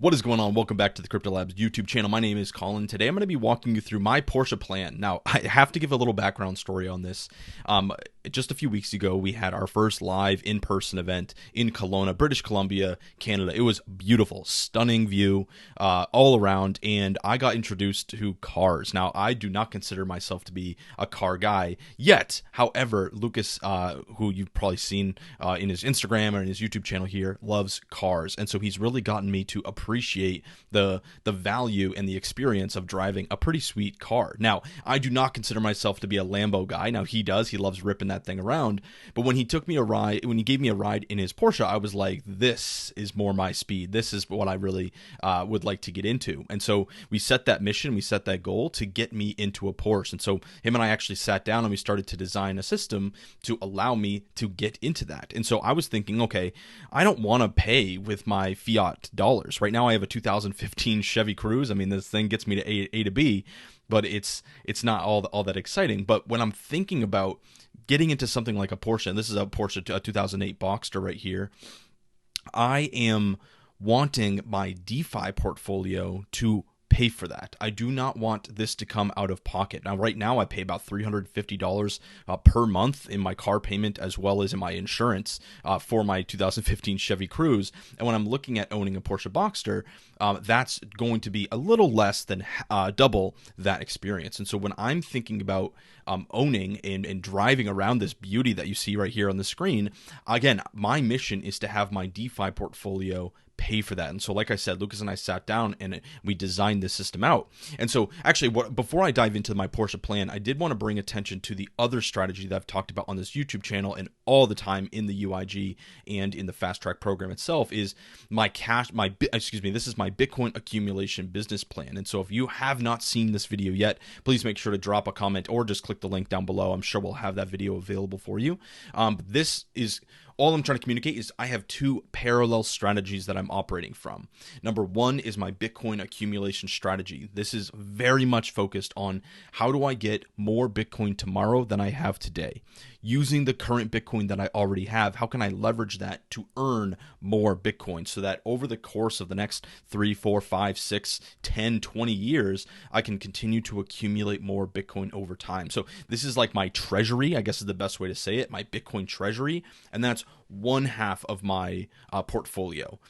What is going on? Welcome back to the Cryptolabs YouTube channel. My name is Colin. Today I'm going to be walking you through my Porsche plan. Now, I have to give a little background story on this. Just a few weeks ago, we had our first live in-person event in Kelowna, British Columbia, Canada. It was beautiful, stunning view all around, and I got introduced to cars. Now, I do not consider myself to be a car guy yet. However, Lucas, who you've probably seen in his Instagram or in his YouTube channel here, loves cars, and so he's really gotten me to appreciate the value and the experience of driving a pretty sweet car. Now, I do not consider myself to be a Lambo guy. Now, he does. He loves ripping that thing around. But when he gave me a ride in his Porsche, I was like, this is more my speed. This is what I really would like to get into. And so we set that mission, we set that goal to get me into a Porsche. And so him and I actually sat down and we started to design a system to allow me to get into that. And so I was thinking, okay, I don't want to pay with my fiat dollars. Right now I have a 2015 Chevy Cruze. I mean, this thing gets me to A to B, but it's not all that exciting. But when I'm thinking about getting into something like a Porsche, and this is a Porsche 2008 Boxster right here, I am wanting my DeFi portfolio to pay for that. I do not want this to come out of pocket. Now, right now, I pay about $350 per month in my car payment as well as in my insurance for my 2015 Chevy Cruze. And when I'm looking at owning a Porsche Boxster, that's going to be a little less than double that experience. And so when I'm thinking about owning and driving around this beauty that you see right here on the screen, again, my mission is to have my DeFi portfolio pay for that. And so, like I said, Lucas and I sat down and we designed this system out. And so actually, before I dive into my Porsche plan, I did want to bring attention to the other strategy that I've talked about on this YouTube channel and all the time in the UIG and in the fast track program itself is this is my Bitcoin accumulation business plan. And so if you have not seen this video yet, please make sure to drop a comment or just click the link down below. I'm sure we'll have that video available for you. This is all I'm trying to communicate is I have two parallel strategies that I'm operating from. Number one is my Bitcoin accumulation strategy. This is very much focused on how do I get more Bitcoin tomorrow than I have today. Using the current Bitcoin that I already have, how can I leverage that to earn more Bitcoin so that over the course of the next 3, 4, 5, 6, 10, 20 years, I can continue to accumulate more Bitcoin over time. So this is like my treasury, I guess is the best way to say it, my Bitcoin treasury, and that's one half of my portfolio.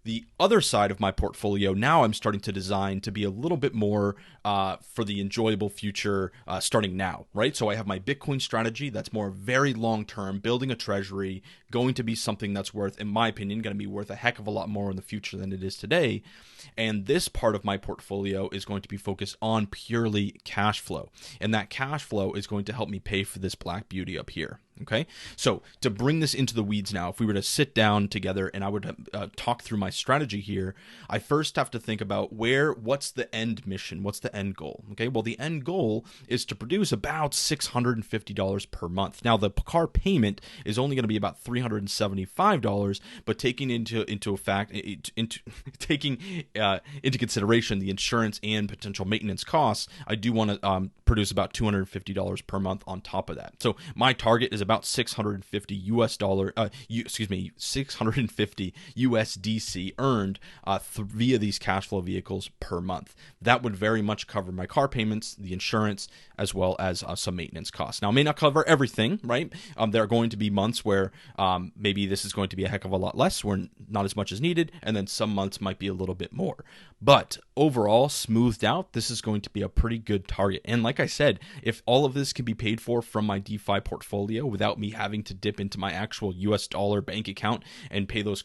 The other side of my portfolio, now I'm starting to design to be a little bit more for the enjoyable future starting now, right? So I have my Bitcoin strategy that's more very long-term, building a treasury, going to be something that's worth, in my opinion, going to be worth a heck of a lot more in the future than it is today. And this part of my portfolio is going to be focused on purely cash flow. And that cash flow is going to help me pay for this black beauty up here. Okay, so to bring this into the weeds now, if we were to sit down together and I would talk through my strategy here, I first have to think about what's the end mission? What's the end goal? Okay, well, the end goal is to produce about $650 per month. Now, the car payment is only going to be about $375, but taking into consideration the insurance and potential maintenance costs, I do want to produce about $250 per month on top of that. So my target is about 650 USDC earned via these cash flow vehicles per month. That would very much cover my car payments, the insurance, as well as some maintenance costs. Now, it may not cover everything, right? There are going to be months where maybe this is going to be a heck of a lot less, where not as much is needed, and then some months might be a little bit more. But overall, smoothed out, this is going to be a pretty good target. And like I said, if all of this can be paid for from my DeFi portfolio without me having to dip into my actual US dollar bank account and pay those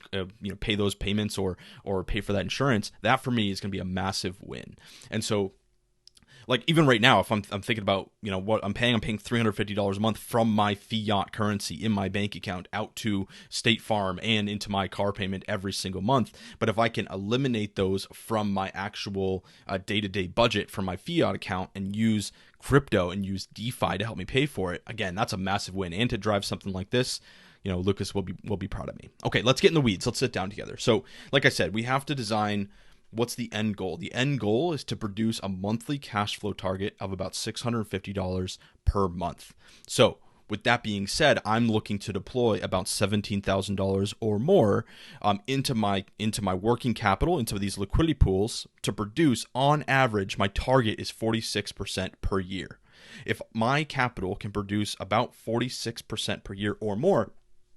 payments or pay for that insurance, that for me is going to be a massive win. And so, like, even right now, if I'm thinking about, what I'm paying $350 a month from my fiat currency in my bank account out to State Farm and into my car payment every single month. But if I can eliminate those from my actual day-to-day budget from my fiat account and use crypto and use DeFi to help me pay for it, again, that's a massive win. And to drive something like this, Lucas will be proud of me. Okay, let's get in the weeds. Let's sit down together. So, like I said, we have to design. What's the end goal? The end goal is to produce a monthly cash flow target of about $650 per month. So with that being said, I'm looking to deploy about $17,000 or more into my working capital, into these liquidity pools to produce, on average, my target is 46% per year. If my capital can produce about 46% per year or more,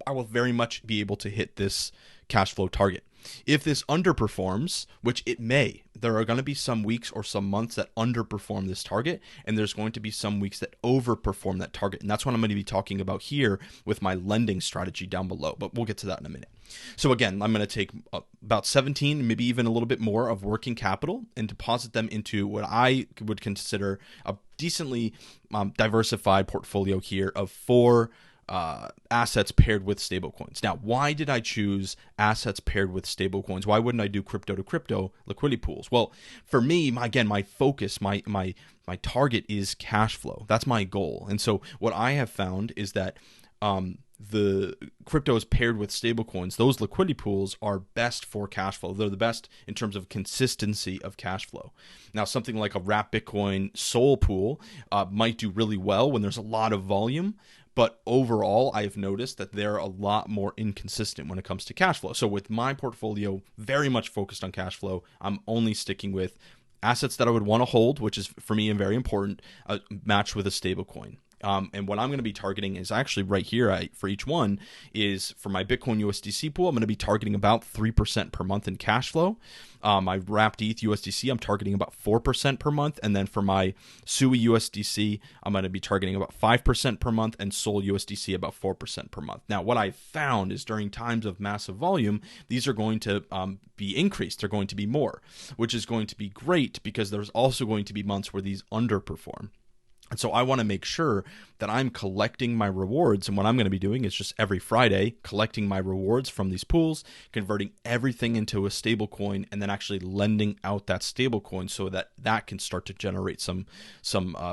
I will very much be able to hit this cash flow target. If this underperforms, which it may, there are going to be some weeks or some months that underperform this target, and there's going to be some weeks that overperform that target. And that's what I'm going to be talking about here with my lending strategy down below, but we'll get to that in a minute. So again, I'm going to take about 17, maybe even a little bit more of working capital and deposit them into what I would consider a decently diversified portfolio here of 4 assets paired with stablecoins. Now, why did I choose assets paired with stablecoins? Why wouldn't I do crypto to crypto liquidity pools? Well, for me, my focus, my target is cash flow. That's my goal. And so what I have found is that the cryptos paired with stablecoins, those liquidity pools are best for cash flow. They're the best in terms of consistency of cash flow. Now, something like a wrapped Bitcoin Sol pool might do really well when there's a lot of volume, but overall, I've noticed that they're a lot more inconsistent when it comes to cash flow. So with my portfolio very much focused on cash flow, I'm only sticking with assets that I would want to hold, which is for me very important, matched with a stablecoin. And what I'm going to be targeting is actually right here for each one is for my Bitcoin USDC pool, I'm going to be targeting about 3% per month in cash flow. My wrapped ETH USDC, I'm targeting about 4% per month. And then for my SUI USDC, I'm going to be targeting about 5% per month, and Sol USDC about 4% per month. Now, what I've found is during times of massive volume, these are going to be increased. They're going to be more, which is going to be great because there's also going to be months where these underperform. And so I want to make sure that I'm collecting my rewards. And what I'm going to be doing is just every Friday collecting my rewards from these pools, converting everything into a stable coin, and then actually lending out that stable coin so that that can start to generate some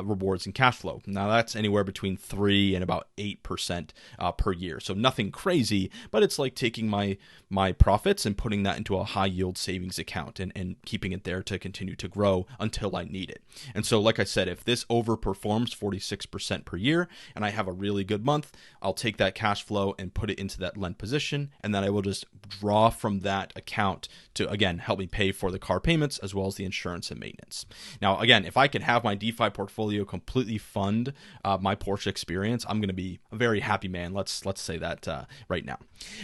rewards and cash flow. Now that's anywhere between 3 and about 8% per year. So nothing crazy, but it's like taking my profits and putting that into a high yield savings account and keeping it there to continue to grow until I need it. And so, like I said, if this overperforms 46% per year and I have a really good month, I'll take that cash flow and put it into that lend position, and then I will just draw from that account to, again, help me pay for the car payments as well as the insurance and maintenance. Now, again, if I could have my DeFi portfolio completely fund my Porsche experience, I'm going to be a very happy man. Let's say that right now.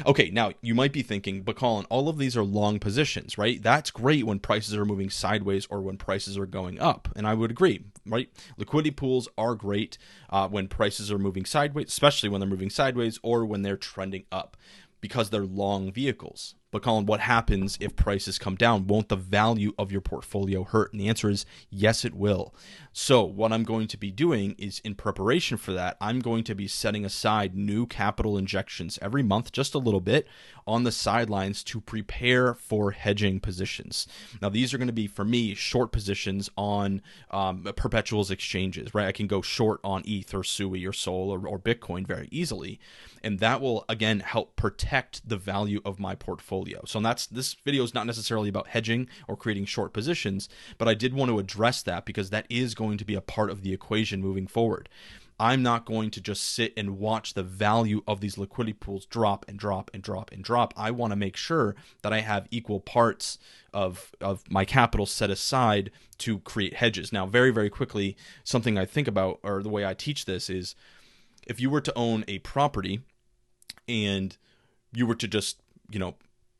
Okay, now you might be thinking, but Colin, all of these are long positions, right? That's great when prices are moving sideways or when prices are going up, and I would agree, right? Liquidity pools are great when prices are moving sideways, especially when they're moving sideways or when they're trending up, because they're long vehicles. But Colin, what happens if prices come down? Won't the value of your portfolio hurt? And the answer is yes, it will. So what I'm going to be doing is, in preparation for that, I'm going to be setting aside new capital injections every month, just a little bit, on the sidelines to prepare for hedging positions. Now, these are going to be, for me, short positions on perpetuals exchanges, right? I can go short on ETH or SUI or Sol or Bitcoin very easily. And that will, again, help protect the value of my portfolio. So this video is not necessarily about hedging or creating short positions, but I did want to address that because that is going to be a part of the equation moving forward. I'm not going to just sit and watch the value of these liquidity pools drop and drop and drop and drop. I want to make sure that I have equal parts of my capital set aside to create hedges. Now, very, very quickly, something I think about, or the way I teach this, is if you were to own a property and you were to just,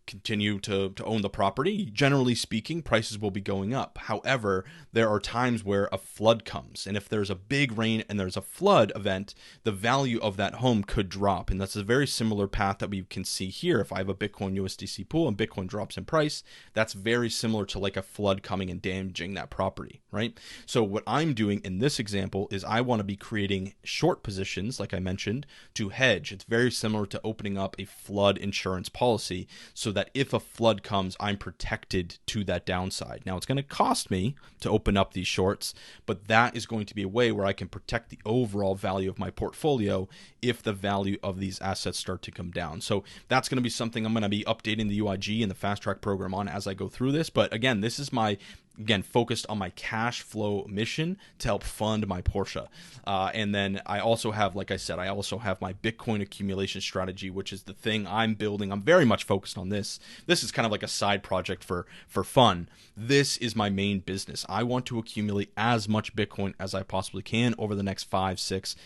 continue to own the property, generally speaking, prices will be going up. However, there are times where a flood comes, and if there's a big rain and there's a flood event, the value of that home could drop. And that's a very similar path that we can see here. If I have a Bitcoin USDC pool and Bitcoin drops in price, that's very similar to like a flood coming and damaging that property, right? So what I'm doing in this example is I want to be creating short positions, like I mentioned, to hedge. It's very similar to opening up a flood insurance policy so that if a flood comes, I'm protected to that downside. Now, it's going to cost me to open up these shorts, but that is going to be a way where I can protect the overall value of my portfolio if the value of these assets start to come down. So that's going to be something I'm going to be updating the UIG and the Fast Track program on as I go through this. But again, this is my again, focused on my cash flow mission to help fund my Porsche. And then I also have, like I said, I also have my Bitcoin accumulation strategy, which is the thing I'm building. I'm very much focused on this. This is kind of like a side project for fun. This is my main business. I want to accumulate as much Bitcoin as I possibly can over the next 5, 6,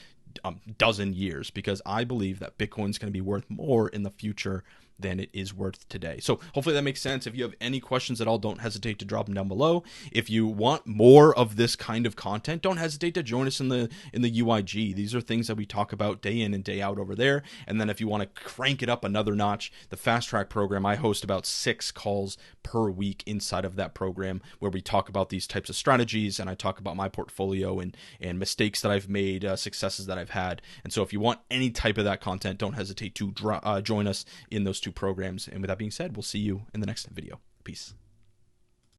dozen years, because I believe that Bitcoin is going to be worth more in the future than it is worth today. So hopefully that makes sense. If you have any questions at all, don't hesitate to drop them down below. If you want more of this kind of content, don't hesitate to join us in the UIG. These are things that we talk about day in and day out over there. And then if you want to crank it up another notch, the Fast Track program, I host about 6 calls per week inside of that program where we talk about these types of strategies, and I talk about my portfolio and mistakes that I've made, successes that I've had. And so if you want any type of that content, don't hesitate to join us in those 2 programs. And with that being said, we'll see you in the next video. Peace.